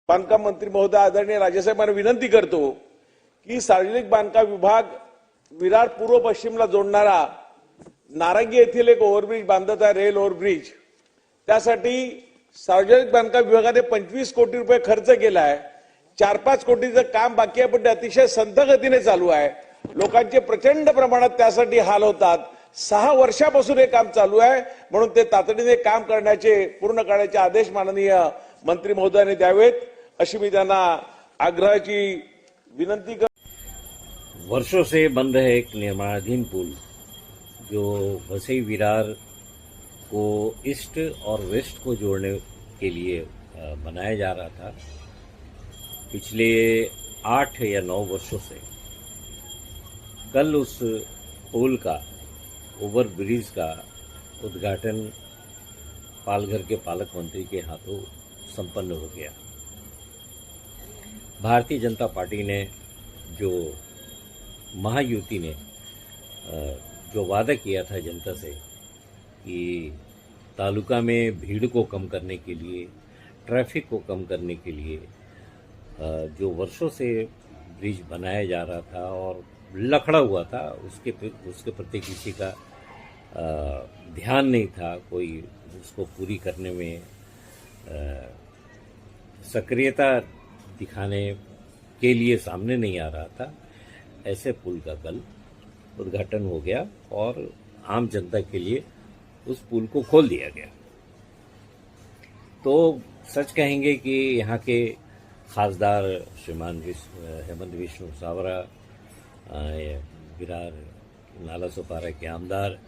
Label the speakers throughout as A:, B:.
A: बांधकाम मंत्री महोदय आदरणीय राजेसाहेबांना विनंती करतो की सार्वजनिक बांधकाम विभाग विरार पूर्व पश्चिमला जोडणारा नारंगी येथील एक ओव्हरब्रिज बांधत आहे, रेल ओव्हरब्रिज। त्यासाठी सार्वजनिक बांधकाम विभागाने 25 कोटी रुपये खर्च केला आहे। 4-5 कोटीचं काम बाकी आहे, पण ते अतिशय संथ गतीने चालू आहे। लोकांचे प्रचंड प्रमाणात त्यासाठी हाल होतात। 6 वर्षापासून हे काम चालू आहे, म्हणून ते तातडीने काम पूर्ण करण्याचे आदेश माननीय मंत्री महोदयांनी द्यावेत, अशी मी त्यांना आग्रहाची विनंती करतो।
B: वर्षों से बंद है एक निर्माणाधीन पुल जो वसई विरार को ईस्ट और वेस्ट को जोड़ने के लिए बनाया जा रहा था। पिछले 8 या 9 वर्षों से कल उस पुल का, ओवर ब्रिज का उद्घाटन पालघर के पालक मंत्री के हाथों संपन्न हो गया। भारतीय जनता पार्टी ने, जो महायुति ने जो वादा किया था जनता से कि तालुका में भीड़ को कम करने के लिए, ट्रैफिक को कम करने के लिए जो वर्षों से ब्रिज बनाया जा रहा था और लखड़ा हुआ था, उसके प्रति किसी का ध्यान नहीं था, कोई उसको पूरी करने में सक्रियता दिखाने के लिए सामने नहीं आ रहा था। ऐसे पुल का कल उद्घाटन हो गया और आम जनता के लिए उस पुल को खोल दिया गया। तो सच कहेंगे कि यहाँ के खासदार श्रीमान हेमंत विष्णु सावरा, विरार नाला सोपारा के आमदार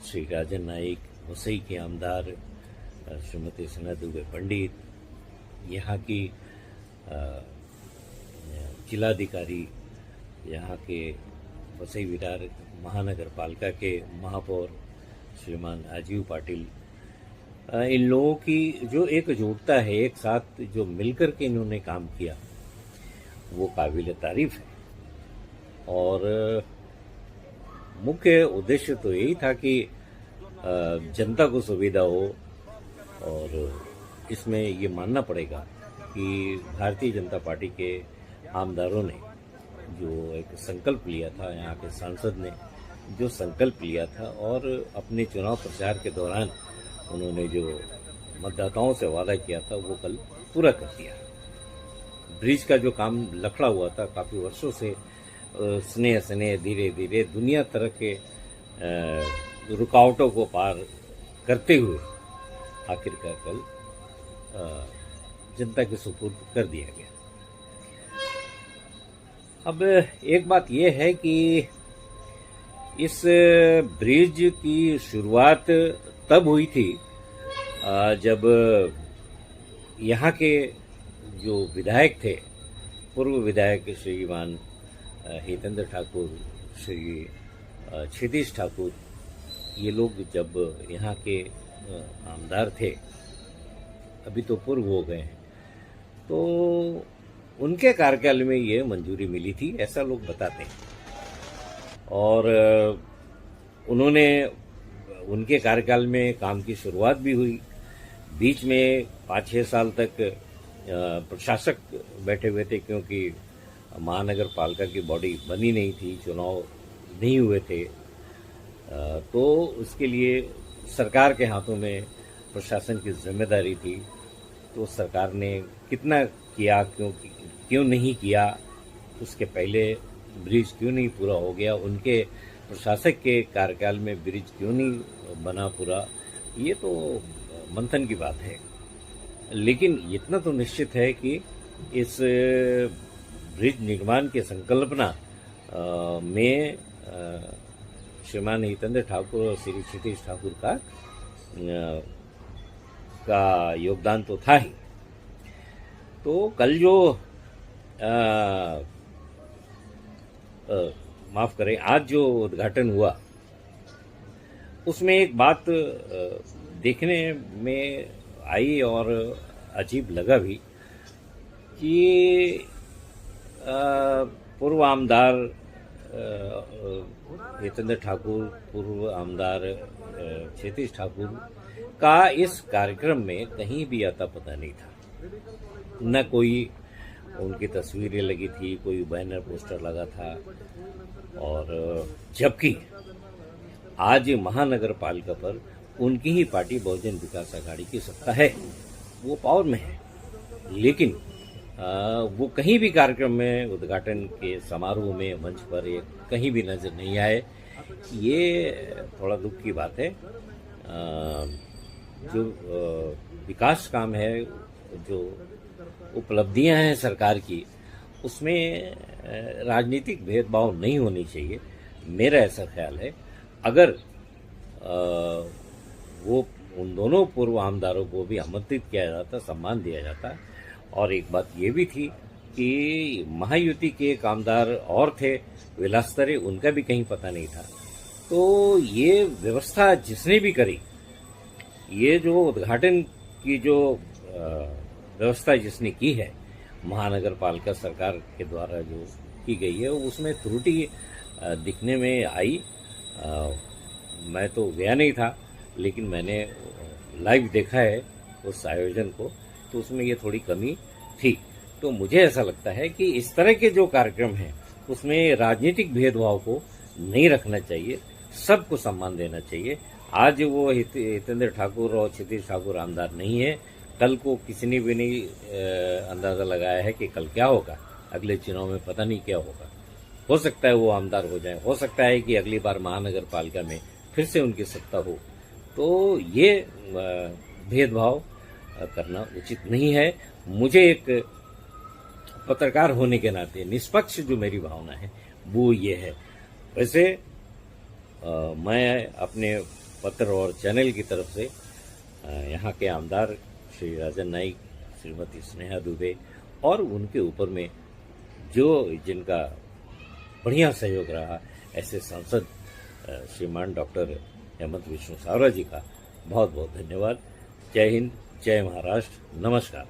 B: श्री राजन नाइक, वसई के आमदार श्रीमती सना दुबे पंडित, यहाँ की जिलाधिकारी, यहाँ के वसई विरार महानगर पालिका के महापौर श्रीमान राजीव पाटिल, इन लोगों की जो एकजुटता है, एक साथ जो मिलकर के इन्होंने काम किया, वो काबिल तारीफ है। और मुख्य उद्देश्य तो यही था कि जनता को सुविधा हो। और इसमें ये मानना पड़ेगा कि भारतीय जनता पार्टी के आमदारों ने जो एक संकल्प लिया था, यहाँ के सांसद ने जो संकल्प लिया था और अपने चुनाव प्रचार के दौरान उन्होंने जो मतदाताओं से वादा किया था, वो कल पूरा कर दिया। ब्रिज का जो काम लखड़ा हुआ था काफ़ी वर्षों से, स्नेह स्नेह धीरे धीरे दुनिया तरह के रुकावटों को पार करते हुए आखिरकार कल जनता के सुपुर्द कर दिया गया। अब एक बात यह है कि इस ब्रिज की शुरुआत तब हुई थी जब यहाँ के जो विधायक थे, पूर्व विधायक श्रीमान हितेंद्र ठाकुर, श्री क्षितिज ठाकुर, ये लोग जब यहाँ के आमदार थे, अभी तो पूर्व हो गए हैं, तो उनके कार्यकाल में ये मंजूरी मिली थी, ऐसा लोग बताते हैं। और उन्होंने, उनके कार्यकाल में काम की शुरुआत भी हुई। बीच में 5-6 साल तक प्रशासक बैठे हुए थे, क्योंकि महानगर पालिका की बॉडी बनी नहीं थी, चुनाव नहीं हुए थे। तो उसके लिए सरकार के हाथों में प्रशासन की जिम्मेदारी थी। तो सरकार ने कितना किया, क्यों नहीं किया, उसके पहले ब्रिज क्यों नहीं पूरा हो गया, उनके प्रशासक के कार्यकाल में ब्रिज क्यों नहीं बना पूरा, ये तो मंथन की बात है। लेकिन इतना तो निश्चित है कि इस ब्रिज निर्माण की संकल्पना में श्रीमान हितेंद्र ठाकुर और श्री क्षितिज ठाकुर का योगदान तो था ही। तो कल जो माफ करें, आज जो उद्घाटन हुआ, उसमें एक बात देखने में आई और अजीब लगा भी कि पूर्व आमदार हितेंद्र ठाकुर, पूर्व आमदार क्षितिज ठाकुर का इस कार्यक्रम में कहीं भी आता पता नहीं था। न कोई उनकी तस्वीरें लगी थी, कोई बैनर पोस्टर लगा था। और जबकि आज महानगर पालिका पर उनकी ही पार्टी बहुजन विकास आघाड़ी की सत्ता है, वो पावर में है, लेकिन वो कहीं भी कार्यक्रम में, उद्घाटन के समारोह में, मंच पर ये कहीं भी नजर नहीं आए। ये थोड़ा दुख की बात है। जो विकास काम है, जो उपलब्धियां हैं सरकार की, उसमें राजनीतिक भेदभाव नहीं होनी चाहिए, मेरा ऐसा ख्याल है। अगर वो उन दोनों पूर्व आमदारों को भी आमंत्रित किया जाता, सम्मान दिया जाता। और एक बात ये भी थी कि महायुति के कामदार और थे, विलासतरे, उनका भी कहीं पता नहीं था। तो ये व्यवस्था जिसने भी करी, ये जो उद्घाटन की जो व्यवस्था जिसने की है महानगर पालिका सरकार के द्वारा जो की गई है, उसमें त्रुटि दिखने में आई। मैं तो गया नहीं था, लेकिन मैंने लाइव देखा है उस आयोजन को, तो उसमें ये थोड़ी कमी थी। तो मुझे ऐसा लगता है कि इस तरह के जो कार्यक्रम हैं उसमें राजनीतिक भेदभाव को नहीं रखना चाहिए, सबको सम्मान देना चाहिए। आज वो हितेंद्र ठाकुर और क्षितिज ठाकुर आमदार नहीं है, कल को किसी ने भी नहीं अंदाजा लगाया है कि कल क्या होगा, अगले चुनाव में पता नहीं क्या होगा। हो सकता है वो आमदार हो जाए, हो सकता है कि अगली बार महानगर पालिका में फिर से उनकी सत्ता हो। तो ये भेदभाव करना उचित नहीं है। मुझे एक पत्रकार होने के नाते निष्पक्ष जो मेरी भावना है वो ये है। वैसे मैं अपने पत्र और चैनल की तरफ से यहाँ के आमदार श्री राजन नाइक, श्रीमती स्नेहा दुबे और उनके ऊपर में जो जिनका बढ़िया सहयोग रहा, ऐसे सांसद श्रीमान डॉक्टर हेमंत विष्णु सावरा जी का बहुत बहुत धन्यवाद। जय हिंद, जय महाराष्ट्र, नमस्कार।